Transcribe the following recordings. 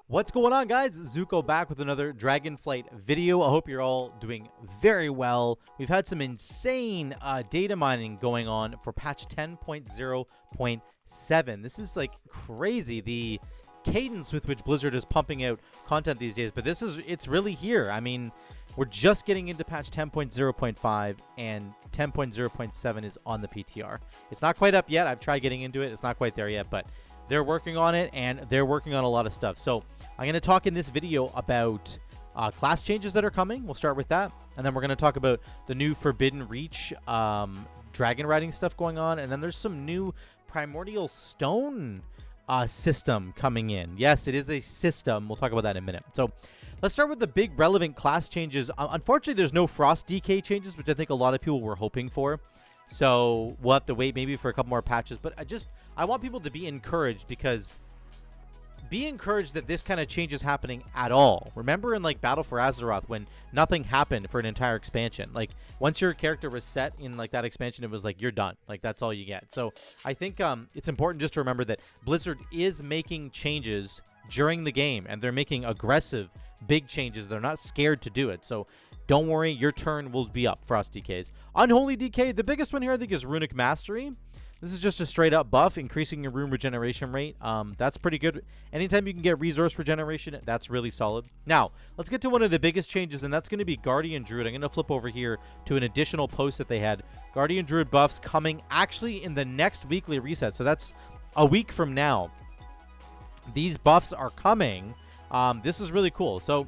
What's going on, guys? Zuko back with another Dragonflight video. I hope you're all doing very well. We've had some insane data mining going on for patch 10.0.7. This is like crazy, the cadence with which Blizzard is pumping out content these days, but it's really here. I mean, we're just getting into patch 10.0.5 and 10.0.7 is on the PTR. It's not quite up yet. I've tried getting into it. It's not quite there yet, but they're working on it, and they're working on a lot of stuff. So I'm going to talk in this video about class changes that are coming. We'll start with that. And then we're going to talk about the new Forbidden Reach dragon riding stuff going on. And then there's some new Primordial Stone system coming in. Yes, it is a system. We'll talk about that in a minute. So let's start with the big relevant class changes. Unfortunately, there's no Frost DK changes, which I think a lot of people were hoping for. So we'll have to wait maybe for a couple more patches. But I want people to be encouraged, because be encouraged that this kind of change is happening at all. Remember in like Battle for Azeroth when nothing happened for an entire expansion? Like once your character was set in like that expansion, it was like you're done. Like that's all you get. So I think it's important just to remember that Blizzard is making changes during the game, and they're making aggressive big changes. They're not scared to do it. So don't worry, your turn will be up. Frost DKs. Unholy DK, the biggest one here I think is Runic Mastery. This is just a straight up buff, increasing your rune regeneration rate. That's pretty good. Anytime you can get resource regeneration, that's really solid. Now, let's get to one of the biggest changes, and that's going to be Guardian Druid. I'm going to flip over here to an additional post that they had. Guardian Druid buffs coming actually in the next weekly reset. So that's a week from now. These buffs are coming. This is really cool. So,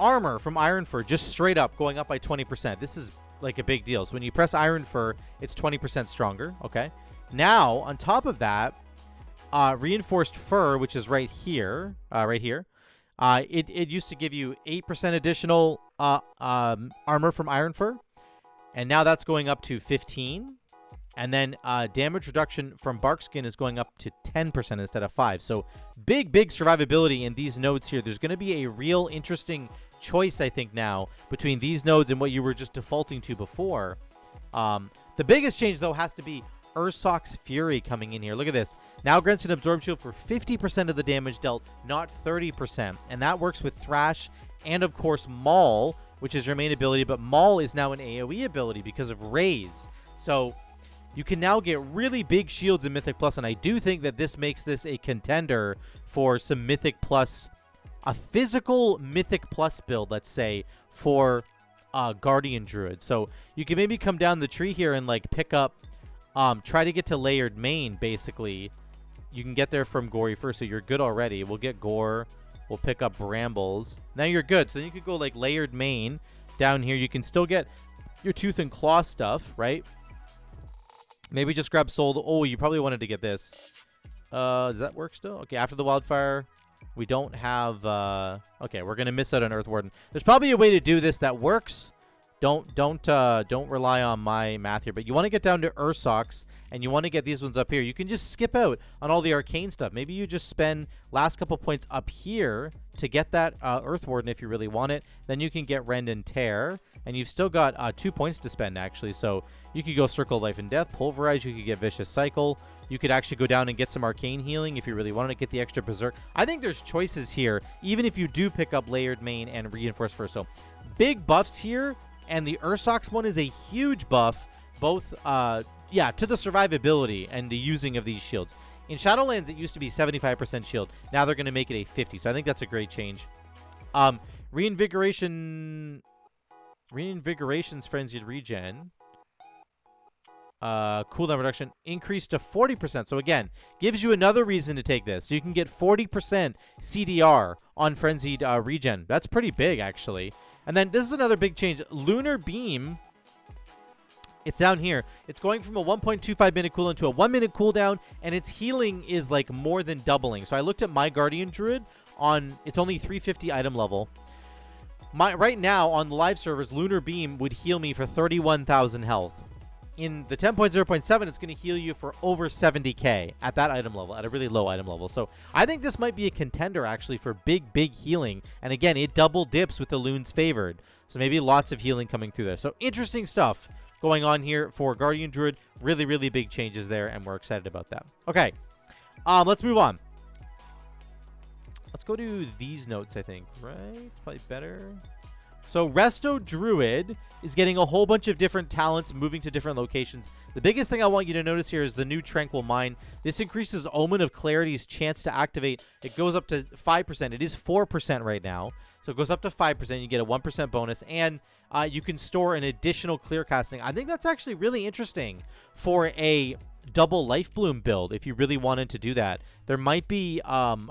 armor from Iron Fur just straight up going up by 20%. This is like a big deal. So when you press Iron Fur, it's 20% stronger. Okay. Now, on top of that, Reinforced Fur, which is right here, it used to give you 8% additional armor from Iron Fur, and now that's going up to 15. And then damage reduction from Barkskin is going up to 10% instead of 5. So big survivability in these nodes here. There's going to be a real interesting choice, I think, now between these nodes and what you were just defaulting to before. The biggest change, though, has to be Ursoc's Fury coming in here. Look at this. Now grants an Absorb Shield for 50% of the damage dealt, not 30%. And that works with Thrash and, of course, Maul, which is your main ability. But Maul is now an AoE ability because of Raise. So you can now get really big shields in Mythic Plus, and I do think that this makes this a contender for some Mythic Plus, a physical Mythic Plus build, let's say, for Guardian Druid. So you can maybe come down the tree here and like pick up, try to get to Layered Main, basically. You can get there from Gory first, so you're good already. We'll get Gore. We'll pick up Brambles. Now you're good. So then you could go like Layered Main down here. You can still get your Tooth and Claw stuff, right? Maybe just grab Soul. Oh, you probably wanted to get this. Does that work still? Okay, after the Wildfire, we don't have... okay, we're going to miss out on Earth Warden. There's probably a way to do this that works. Don't rely on my math here. But you want to get down to Ursoc's, and you want to get these ones up here. You can just skip out on all the arcane stuff. Maybe you just spend last couple points up here to get that Earth Warden if you really want it. Then you can get Rend and Tear, and you've still got 2 points to spend, actually. So you could go Circle of Life and Death, Pulverize. You could get Vicious Cycle. You could actually go down and get some Arcane Healing if you really wanted to get the extra Berserk. I think there's choices here, even if you do pick up Layered Main and Reinforced Fur. So big buffs here, and the Ursoc's one is a huge buff, both, to the survivability and the using of these shields. In Shadowlands, it used to be 75% shield. Now they're going to make it a 50, so I think that's a great change. Reinvigoration's Frenzied Regen. Cooldown reduction increased to 40%. So again, gives you another reason to take this. So you can get 40% CDR on Frenzied Regen. That's pretty big, actually. And then this is another big change. Lunar Beam, it's down here. It's going from a 1.25 minute cooldown to a 1 minute cooldown, and its healing is like more than doubling. So I looked at my Guardian Druid on, it's only 350 item level. Right now on the live servers, Lunar Beam would heal me for 31,000 health. In the 10.0.7, it's going to heal you for over 70k at that item level, at a really low item level. So I think this might be a contender, actually, for big healing. And again, it double dips with the Loons Favored. So maybe lots of healing coming through there. So interesting stuff going on here for Guardian Druid. Really big changes there, and we're excited about that. Okay, let's move on. let's go to these notes, I think, right? Probably better. So Resto Druid is getting a whole bunch of different talents moving to different locations. The biggest thing I want you to notice here is the new Tranquil Mind. This increases Omen of Clarity's chance to activate. It goes up to 5%. It is 4% right now. So it goes up to 5%. You get a 1% bonus. And you can store an additional clear casting. I think that's actually really interesting for a double Life Bloom build. If you really wanted to do that, there might be an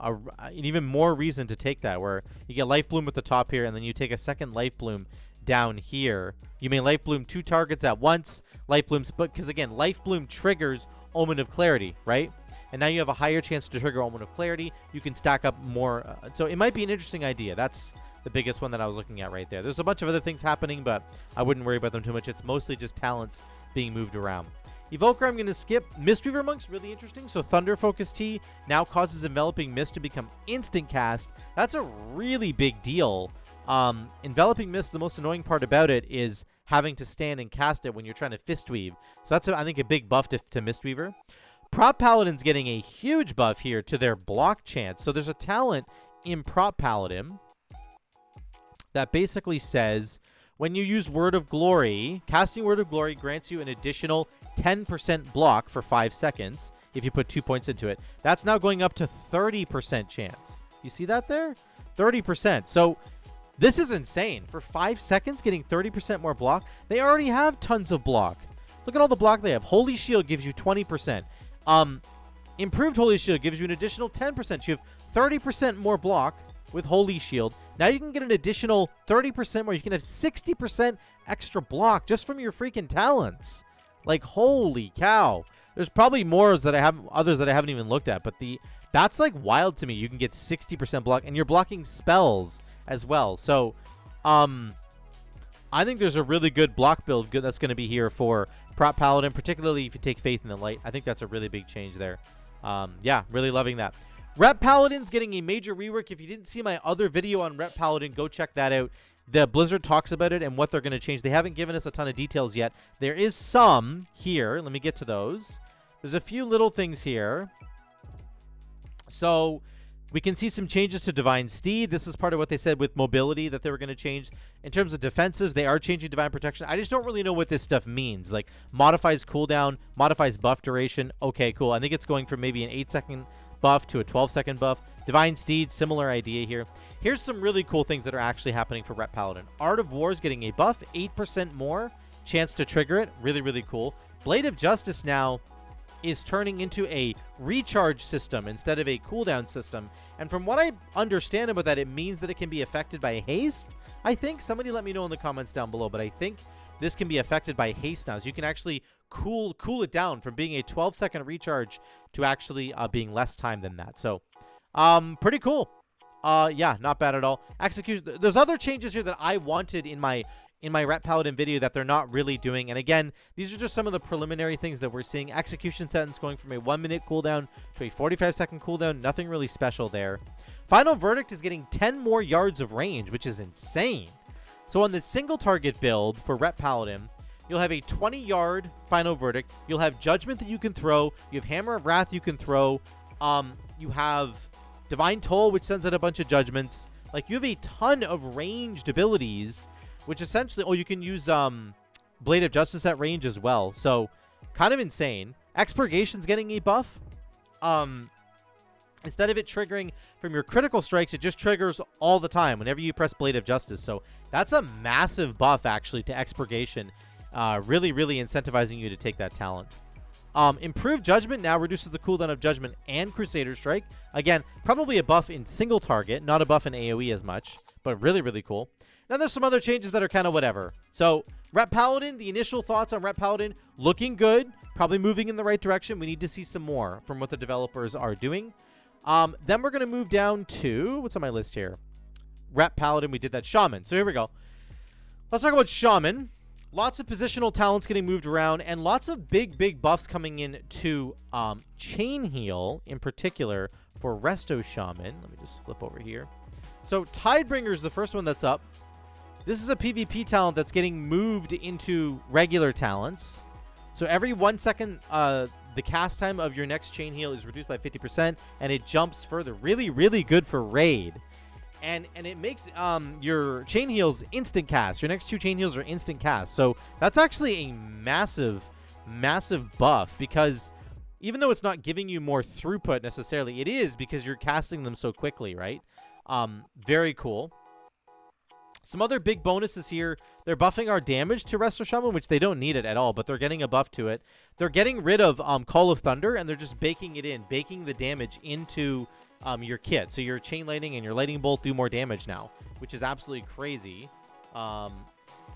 even more reason to take that, where you get Life Bloom at the top here, and then you take a second Life Bloom down here. You may Life Bloom 2 targets at once. Life Blooms, but because again, Life Bloom triggers Omen of Clarity, right? And now you have a higher chance to trigger Omen of Clarity. You can stack up more. So it might be an interesting idea. That's the biggest one that I was looking at right there. There's a bunch of other things happening, but I wouldn't worry about them too much. It's mostly just talents being moved around. Evoker, I'm going to skip. Mistweaver Monk's really interesting. So Thunder Focus T now causes Enveloping Mist to become instant cast. That's a really big deal. Enveloping Mist, the most annoying part about it is having to stand and cast it when you're trying to Fistweave. So that's, I think, a big buff to Mistweaver. Prop Paladin's getting a huge buff here to their block chance. So there's a talent in Prop Paladin that basically says when you use Word of Glory, casting Word of Glory grants you an additional 10% block for 5 seconds if you put 2 points into it. That's now going up to 30% chance. You see that there? 30%. So this is insane. For 5 seconds, getting 30% more block. They already have tons of block. Look at all the block they have. Holy Shield gives you 20%. Improved Holy Shield gives you an additional 10%. You have 30% more block with Holy Shield. Now you can get an additional 30% more. You can have 60% extra block just from your freaking talents. Like, holy cow. There's probably more that I have, others that I haven't even looked at, but that's like wild to me. You can get 60% block, and you're blocking spells as well. So, I think there's a really good block build that's going to be here for Prop Paladin, particularly if you take Faith in the Light. I think that's a really big change there. Yeah, really loving that. Rep Paladin's getting a major rework. If you didn't see my other video on Rep Paladin, go check that out. The Blizzard talks about it and what they're going to change. They haven't given us a ton of details yet. There is some here. Let me get to those. There's a few little things here. So we can see some changes to Divine Steed. This is part of what they said with mobility that they were going to change. In terms of defensives, they are changing Divine Protection. I just don't really know what this stuff means. Like, modifies cooldown, modifies buff duration. Okay, cool. I think it's going from maybe an 8-second buff to a 12-second buff. Divine Steed, similar idea here. Here's some really cool things that are actually happening for Rep Paladin. Art of War is getting a buff, 8% more chance to trigger it. Really, really cool. Blade of Justice now is turning into a recharge system instead of a cooldown system. And from what I understand about that, it means that it can be affected by haste. I think somebody let me know in the comments down below, but I think this can be affected by haste now. So you can actually cool it down from being a 12-second recharge to actually being less time than that. So pretty cool. Yeah, not bad at all. Execution. There's other changes here that I wanted in my Rep Paladin video that they're not really doing. And again, these are just some of the preliminary things that we're seeing. Execution sentence going from a 1-minute cooldown to a 45-second cooldown. Nothing really special there. Final Verdict is getting 10 more yards of range, which is insane. So on the single target build for Rep Paladin, you'll have a 20-yard Final Verdict. You'll have Judgment that you can throw. You have Hammer of Wrath you can throw. You have Divine Toll, which sends out a bunch of judgments. Like, you have a ton of ranged abilities, which essentially... Oh, you can use Blade of Justice at range as well. So, kind of insane. Expurgation's getting a buff. Instead of it triggering from your critical strikes, it just triggers all the time whenever you press Blade of Justice. So, that's a massive buff, actually, to Expurgation. Really, really incentivizing you to take that talent. Improved Judgment now reduces the cooldown of Judgment and Crusader Strike. Again, probably a buff in single target, not a buff in AoE as much, but really, really cool. Then there's some other changes that are kind of whatever. So, Rep Paladin, the initial thoughts on Rep Paladin, looking good, probably moving in the right direction. We need to see some more from what the developers are doing. Then we're going to move down to, what's on my list here? Rep Paladin, we did that. Shaman. So here we go. Let's talk about Shaman. Lots of positional talents getting moved around, and lots of big buffs coming in to Chain Heal, in particular, for Resto Shaman. Let me just flip over here. So Tidebringer is the first one that's up. This is a PvP talent that's getting moved into regular talents. So every 1 second the cast time of your next chain heal is reduced by 50%, and it jumps further. Really, really good for raid. And it makes your chain heals instant cast. Your next 2 chain heals are instant cast. So that's actually a massive, massive buff, because even though it's not giving you more throughput necessarily, it is because you're casting them so quickly, right? Very cool. Some other big bonuses here. They're buffing our damage to Resto Shaman, which they don't need it at all, but they're getting a buff to it. They're getting rid of Call of Thunder, and they're just baking it in, baking the damage into your kit. So your Chain Lightning and your Lightning Bolt do more damage now, which is absolutely crazy.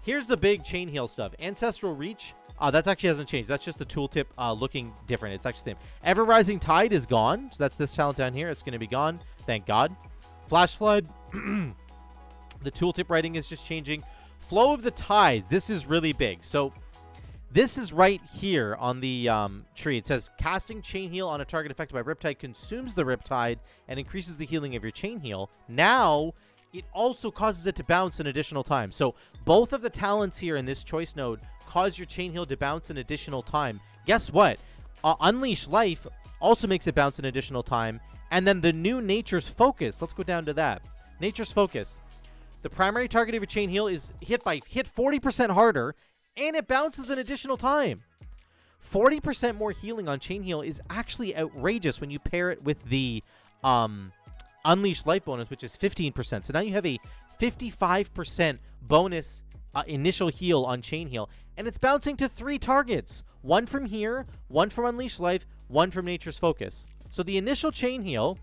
Here's the big chain heal stuff. Ancestral Reach, that actually hasn't changed. That's just the tooltip looking different. It's actually the same. Ever Rising Tide is gone. So that's this talent down here. It's going to be gone. Thank God. Flash Flood. The tooltip writing is just changing. Flow of the Tide. This is really big. So this is right here on the tree. It says casting chain heal on a target affected by Riptide consumes the Riptide and increases the healing of your chain heal. Now it also causes it to bounce an additional time. So both of the talents here in this choice node cause your chain heal to bounce an additional time. Guess what? Unleash Life also makes it bounce an additional time. And then the new Nature's Focus. Let's go down to that. Nature's Focus. The primary target of your chain heal is hit 40% harder, and it bounces an additional time. 40% more healing on chain heal is actually outrageous when you pair it with the Unleashed Life bonus, which is 15%. So now you have a 55% bonus initial heal on chain heal, and it's bouncing to 3 targets. 1 from here, 1 from Unleashed Life, 1 from Nature's Focus. So the initial chain heal,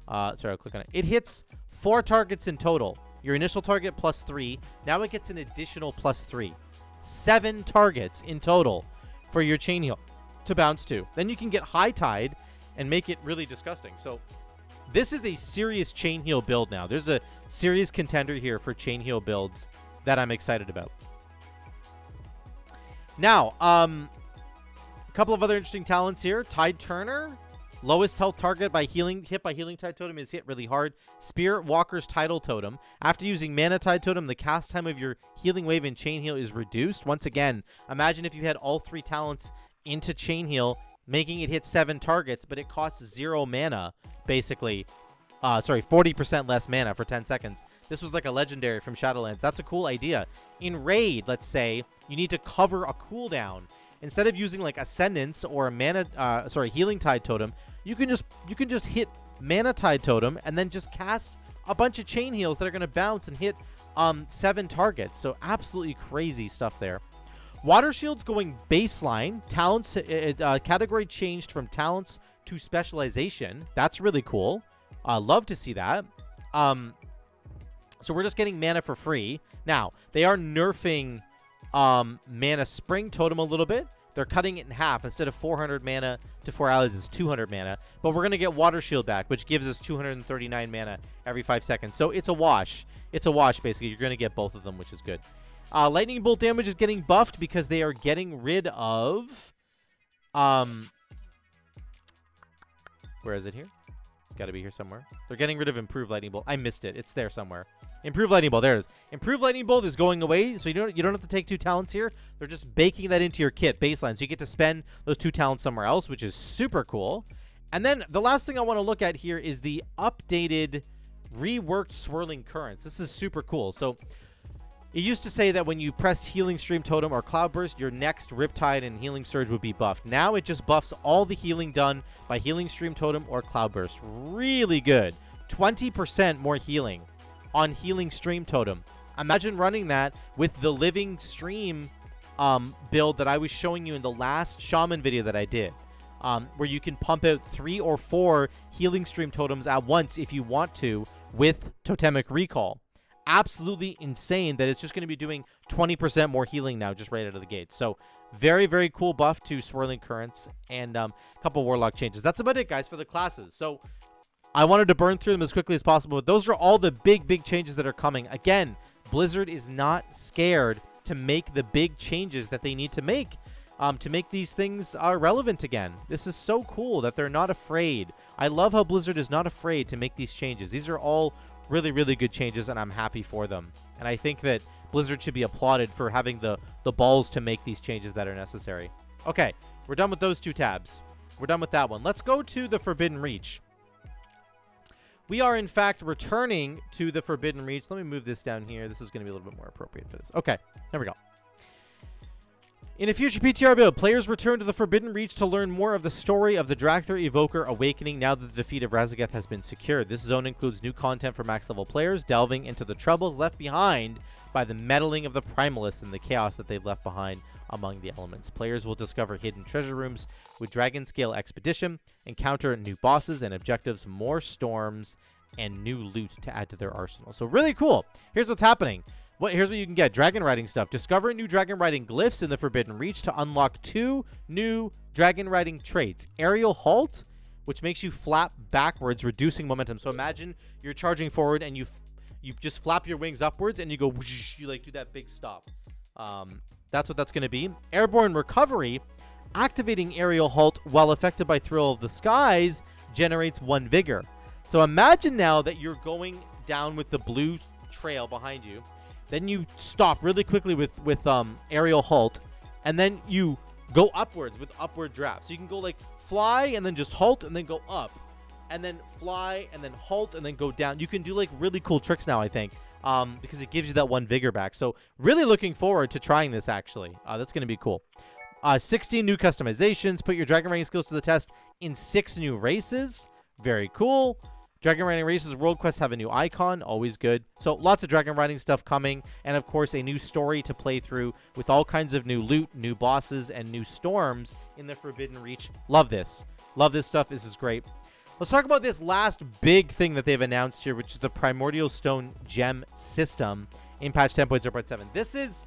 sorry, I'll click on it. It hits 4 targets in total. Your initial target plus 3. Now it gets an additional plus 3. 7 targets in total for your chain heal to bounce to. Then you can get High Tide and make it really disgusting. So this is a serious chain heal build now. There's a serious contender here for chain heal builds that I'm excited about. Now, a couple of other interesting talents here. Tide Turner. Lowest health target by hit by Healing Tide Totem is hit really hard. Spirit Walker's Tidal Totem. After using Mana Tide Totem, the cast time of your Healing Wave and Chain Heal is reduced. Once again, imagine if you had all 3 talents into Chain Heal, making it hit 7 targets, but it costs 0 mana, basically. 40% less mana for 10 seconds. This was like a legendary from Shadowlands. That's a cool idea. In Raid, let's say, you need to cover a cooldown. Instead of using like Ascendance or a Healing Tide Totem, you can just hit Mana Tide Totem and then just cast a bunch of chain heals that are going to bounce and hit 7 targets. So absolutely crazy stuff there. Water Shield's going baseline. Talents category changed from talents to specialization. That's really cool. Love to see that. So we're just getting mana for free. Now, they are nerfing Mana Spring Totem a little bit. They're cutting it in half. Instead of 400 mana to 4 allies, it's 200 mana. But we're going to get Water Shield back, which gives us 239 mana every 5 seconds. So it's a wash. It's a wash, basically. You're going to get both of them, which is good. Lightning Bolt damage is getting buffed because they are getting rid of... where is it here? It's got to be here somewhere. They're getting rid of Improved Lightning Bolt. I missed it. It's there somewhere. Improved Lightning Bolt. There it is. Improved Lightning Bolt is going away, so you don't have to take 2 talents here. They're just baking that into your kit baseline, so you get to spend those 2 talents somewhere else, which is super cool. And then the last thing I want to look at here is the updated, reworked Swirling Currents. This is super cool. So it used to say that when you pressed Healing Stream Totem or Cloudburst, your next Riptide and Healing Surge would be buffed. Now it just buffs all the healing done by Healing Stream Totem or Cloudburst. Really good. 20% more healing on Healing Stream Totem. Imagine running that with the Living Stream build that I was showing you in the last Shaman video that I did, where you can pump out 3 or 4 Healing Stream Totems at once if you want to with Totemic Recall. Absolutely insane that it's just going to be doing 20% more healing now just right out of the gate. So very, very cool buff to Swirling Currents and a couple Warlock changes. That's about it, guys, for the classes. So I wanted to burn through them as quickly as possible, but those are all the big changes that are coming. Again, Blizzard is not scared to make the big changes that they need to make these things relevant again. This is so cool that they're not afraid. I love how Blizzard is not afraid to make these changes. These are all really, really good changes, and I'm happy for them. And I think that Blizzard should be applauded for having the balls to make these changes that are necessary. Okay, we're done with those 2 tabs. We're done with that one. Let's go to the Forbidden Reach. We are, in fact, returning to the Forbidden Reach. Let me move this down here. This is going to be a little bit more appropriate for this. Okay, there we go. In a future PTR build, players return to the Forbidden Reach to learn more of the story of the Dracthyr Evoker awakening now that the defeat of Razageth has been secured. This zone includes new content for max-level players, delving into the troubles left behind by the meddling of the Primalists and the chaos that they've left behind among the elements. Players will discover hidden treasure rooms with Dragon-scale expedition, encounter new bosses and objectives, more storms, and new loot to add to their arsenal. So really cool. Here's what's happening. Here's what you can get. Dragon riding stuff. Discover new dragon riding glyphs in the Forbidden Reach to unlock 2 new dragon riding traits. Aerial Halt, which makes you flap backwards, reducing momentum. So imagine you're charging forward and you just flap your wings upwards and you go whoosh, you like do that big stop. That's what that's going to be. Airborne Recovery, activating Aerial Halt while affected by Thrill of the Skies generates 1 vigor. So imagine now that you're going down with the blue trail behind you. Then you stop really quickly with Aerial Halt, and then you go upwards with upward draft. So you can go like fly and then just halt and then go up, and then fly and then halt and then go down. You can do like really cool tricks now, I think, because it gives you that 1 vigor back. So really looking forward to trying this, actually. That's going to be cool. 16 new customizations. Put your dragon riding skills to the test in 6 new races. Very cool. Dragon riding races world quests have a new icon, always good. So lots of dragon riding stuff coming, and of course a new story to play through with all kinds of new loot, new bosses, and new storms in the Forbidden Reach. Love this. Love this stuff. This is great. Let's talk about this last big thing that they've announced here, which is the Primordial Stone Gem system in patch 10.0.7. This is,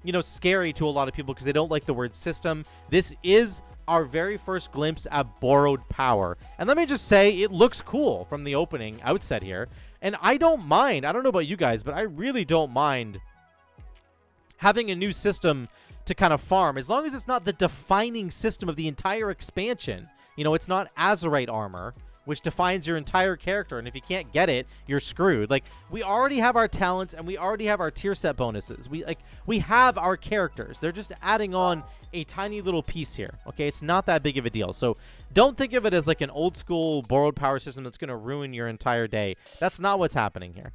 you know, scary to a lot of people because they don't like the word system. This is our very first glimpse at borrowed power. And let me just say, it looks cool from the opening outset here. And I don't mind. I don't know about you guys, but I really don't mind having a new system to kind of farm, as long as it's not the defining system of the entire expansion. You know, it's not Azerite armor, which defines your entire character, and if you can't get it, you're screwed. Like, we already have our talents and we already have our tier set bonuses. We have our characters. They're just adding on a tiny little piece here. Okay, it's not that big of a deal. So don't think of it as like an old school borrowed power system that's going to ruin your entire day. That's not what's happening here.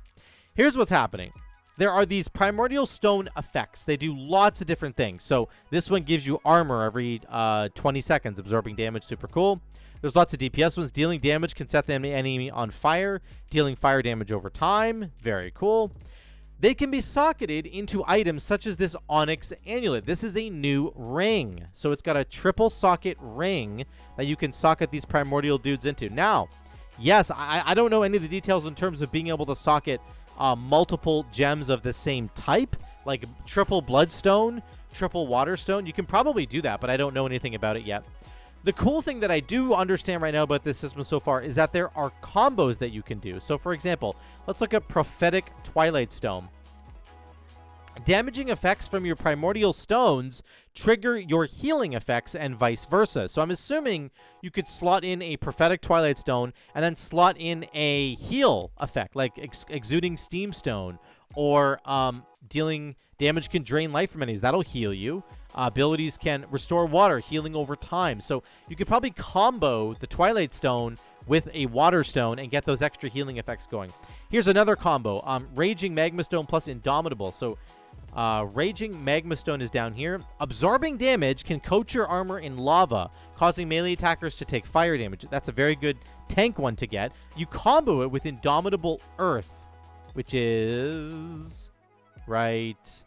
Here's what's happening. There are these Primordial Stone effects. They do lots of different things. So this one gives you armor every 20 seconds, absorbing damage. Super cool. There's lots of DPS ones. Dealing damage can set the enemy on fire. Dealing fire damage over time. Very cool. They can be socketed into items such as this Onyx Amulet. This is a new ring. So it's got a triple socket ring that you can socket these Primordial dudes into. Now, yes, I don't know any of the details in terms of being able to socket multiple gems of the same type, like triple Bloodstone, triple Waterstone. You can probably do that, but I don't know anything about it yet. The cool thing that I do understand right now about this system so far is that there are combos that you can do. So, for example, let's look at Prophetic Twilight Stone. Damaging effects from your Primordial Stones trigger your healing effects and vice versa. So I'm assuming you could slot in a Prophetic Twilight Stone and then slot in a heal effect, like Exuding Steam Stone, or dealing damage can drain life from enemies. That'll heal you. Abilities can restore water, healing over time. So you could probably combo the Twilight Stone with a Water Stone and get those extra healing effects going. Here's another combo. Raging Magma Stone plus Indomitable. So Raging Magma Stone is down here. Absorbing damage can coat your armor in lava, causing melee attackers to take fire damage. That's a very good tank one to get. You combo it with Indomitable Earth, which is right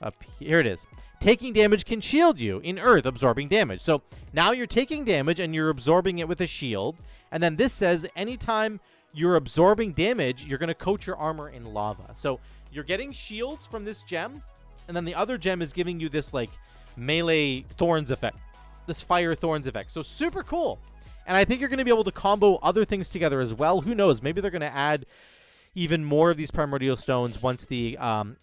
up here. It is. Taking damage can shield you in Earth, absorbing damage. So now you're taking damage and you're absorbing it with a shield. And then this says anytime you're absorbing damage, you're going to coat your armor in lava. So you're getting shields from this gem, and then the other gem is giving you this like melee thorns effect, this fire thorns effect. So super cool. And I think you're going to be able to combo other things together as well. Who knows? Maybe they're going to add even more of these Primordial Stones once the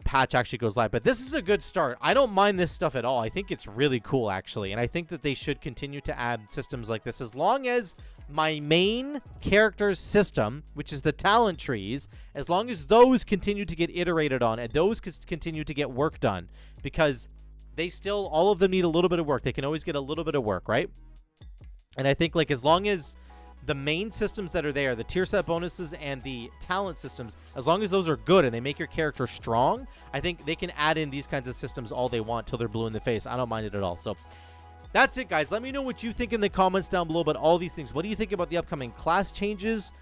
patch actually goes live. But this is a good start. I don't mind this stuff at all. I think it's really cool, actually. And I think that they should continue to add systems like this as long as my main character's system, which is the talent trees, as long as those continue to get iterated on and those continue to get work done. Because they still, all of them need a little bit of work. They can always get a little bit of work, right? And I think like as long as the main systems that are there, the tier set bonuses and the talent systems, as long as those are good and they make your character strong, I think they can add in these kinds of systems all they want till they're blue in the face. I don't mind it at all. So that's it, guys. Let me know what you think in the comments down below about all these things. What do you think about the upcoming class changes?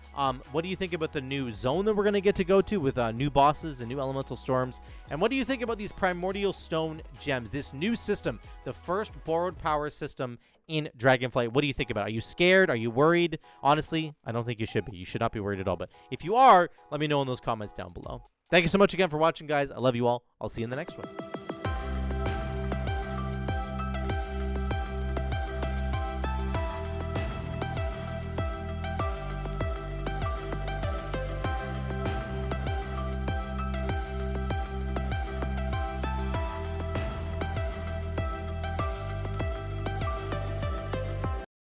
What do you think about the new zone that we're going to get to go to with new bosses and new elemental storms? And what do you think about these primordial stone gems, this new system, the first borrowed power system in Dragonflight? What do you think about it? Are you scared? Are you worried? Honestly, I don't think you should be. You should not be worried at all. But if you are, let me know in those comments down below. Thank you so much again for watching, guys. I love you all. I'll see you in the next one.